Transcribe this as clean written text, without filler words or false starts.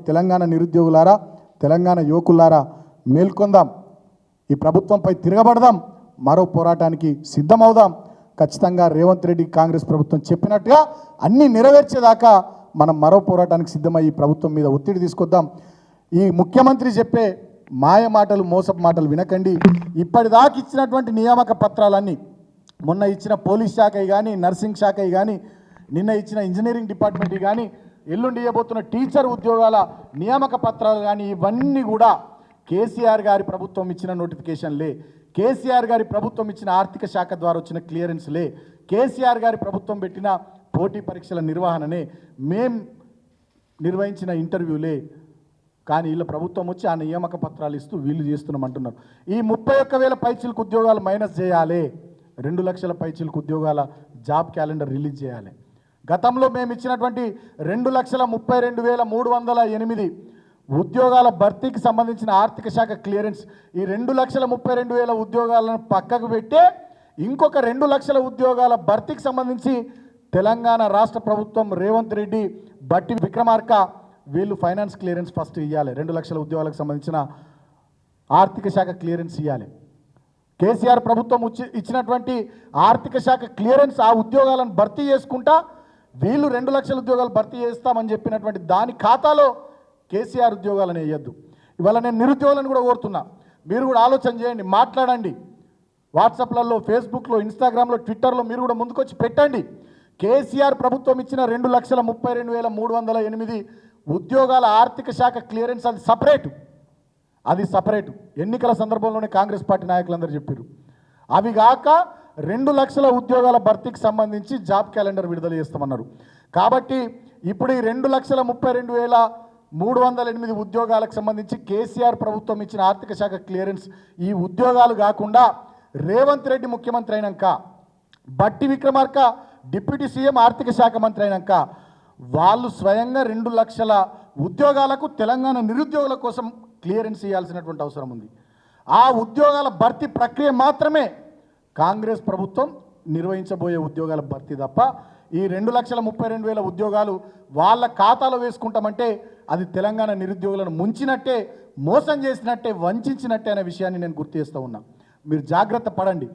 తెలంగాణ నిరుద్యోగులారా, తెలంగాణ యువకులారా మేల్కొందాం. ఈ ప్రభుత్వంపై తిరగబడదాం. మరో పోరాటానికి సిద్ధమవుదాం. ఖచ్చితంగా రేవంత్ రెడ్డి కాంగ్రెస్ ప్రభుత్వం చెప్పినట్టుగా అన్నీ నెరవేర్చేదాకా మనం మరో పోరాటానికి సిద్ధమై ఈ ప్రభుత్వం మీద ఒత్తిడి తీసుకొద్దాం. ఈ ముఖ్యమంత్రి చెప్పే మాయ మాటలు, మోసపు మాటలు వినకండి. ఇప్పటిదాకా ఇచ్చినటువంటి నియామక పత్రాలన్నీ, మొన్న ఇచ్చిన పోలీస్ శాఖ కానీ, నర్సింగ్ శాఖ కానీ, నిన్న ఇచ్చిన ఇంజనీరింగ్ డిపార్ట్మెంట్ కానీ, ఎల్లుండి ఇవ్వబోతున్న టీచర్ ఉద్యోగాల నియామక పత్రాలు కానీ, ఇవన్నీ కూడా కేసీఆర్ గారి ప్రభుత్వం ఇచ్చిన నోటిఫికేషన్లే, కేసీఆర్ గారి ప్రభుత్వం ఇచ్చిన ఆర్థిక శాఖ ద్వారా వచ్చిన క్లియరెన్స్లే, కేసీఆర్ గారి ప్రభుత్వం పెట్టిన పోటీ పరీక్షల నిర్వహణనే, మేం నిర్వహించిన ఇంటర్వ్యూలే. కానీ వీళ్ళ ప్రభుత్వం వచ్చి ఆ నియామక పత్రాలు ఇస్తూ వీళ్ళు చేస్తున్నామంటున్నారు. ఈ 31,000 పైచిలకు ఉద్యోగాలు మైనస్ చేయాలి. 2 లక్షల పైచిలకు ఉద్యోగాల జాబ్ క్యాలెండర్ రిలీజ్ చేయాలి. గతంలో మేము ఇచ్చినటువంటి 2,32,308 ఉద్యోగాల భర్తీకి సంబంధించిన ఆర్థిక శాఖ క్లియరెన్స్, ఈ 2,32,000 ఉద్యోగాలను పక్కకు పెట్టే ఇంకొక 2 లక్షల ఉద్యోగాల భర్తీకి సంబంధించి తెలంగాణ రాష్ట్ర ప్రభుత్వం రేవంత్ రెడ్డి, బట్టి విక్రమార్క వీళ్ళు ఫైనాన్స్ క్లియరెన్స్ ఫస్ట్ ఇవ్వాలి. 2 లక్షల ఉద్యోగాలకు సంబంధించిన ఆర్థిక శాఖ క్లియరెన్స్ ఇవ్వాలి. కేసీఆర్ ప్రభుత్వం ఇచ్చినటువంటి ఆర్థిక శాఖ క్లియరెన్స్ ఆ ఉద్యోగాలను భర్తీ చేసుకుంటా వీళ్ళు 2 లక్షల ఉద్యోగాలు భర్తీ చేస్తామని చెప్పినటువంటి దాని ఖాతాలో కేసీఆర్ ఉద్యోగాలను వేయద్దు. ఇవాళ నేను నిరుద్యోగులను కూడా కోరుతున్నా, మీరు కూడా ఆలోచన చేయండి, మాట్లాడండి. వాట్సాప్లలో, ఫేస్బుక్లో, ఇన్స్టాగ్రామ్లో, ట్విట్టర్లో మీరు కూడా ముందుకొచ్చి పెట్టండి. కేసీఆర్ ప్రభుత్వం ఇచ్చిన 2,32,308 ఉద్యోగాల ఆర్థిక శాఖ క్లియరెన్స్ అది సపరేటు. ఎన్నికల సందర్భంలోనే కాంగ్రెస్ పార్టీ నాయకులందరూ చెప్పారు. అవి కాక 2 లక్షల ఉద్యోగాల భర్తీకి సంబంధించి జాబ్ క్యాలెండర్ విడుదల చేస్తామన్నారు. కాబట్టి ఇప్పుడు ఈ 2,32,308 ఉద్యోగాలకు సంబంధించి కేసీఆర్ ప్రభుత్వం ఇచ్చిన ఆర్థిక శాఖ క్లియరెన్స్, ఈ ఉద్యోగాలు కాకుండా రేవంత్ రెడ్డి ముఖ్యమంత్రి అయినాక, బట్టి విక్రమార్క డిప్యూటీ సీఎం ఆర్థిక శాఖ మంత్రి అయినాక వాళ్ళు స్వయంగా 2 లక్షల ఉద్యోగాలకు తెలంగాణ నిరుద్యోగుల కోసం క్లియరెన్స్ ఇవ్వాల్సినటువంటి అవసరం ఉంది. ఆ ఉద్యోగాల భర్తీ ప్రక్రియ మాత్రమే కాంగ్రెస్ ప్రభుత్వం నిర్వహించబోయే ఉద్యోగాల భర్తీ తప్ప ఈ 2,32,000 ఉద్యోగాలు వాళ్ళ ఖాతాలో వేసుకుంటామంటే అది తెలంగాణ నిరుద్యోగులను ముంచినట్టే, మోసం చేసినట్టే, వంచినట్టే అనే విషయాన్ని నేను గుర్తు చేస్తూ ఉన్నా. మీరు జాగ్రత్త పడండి.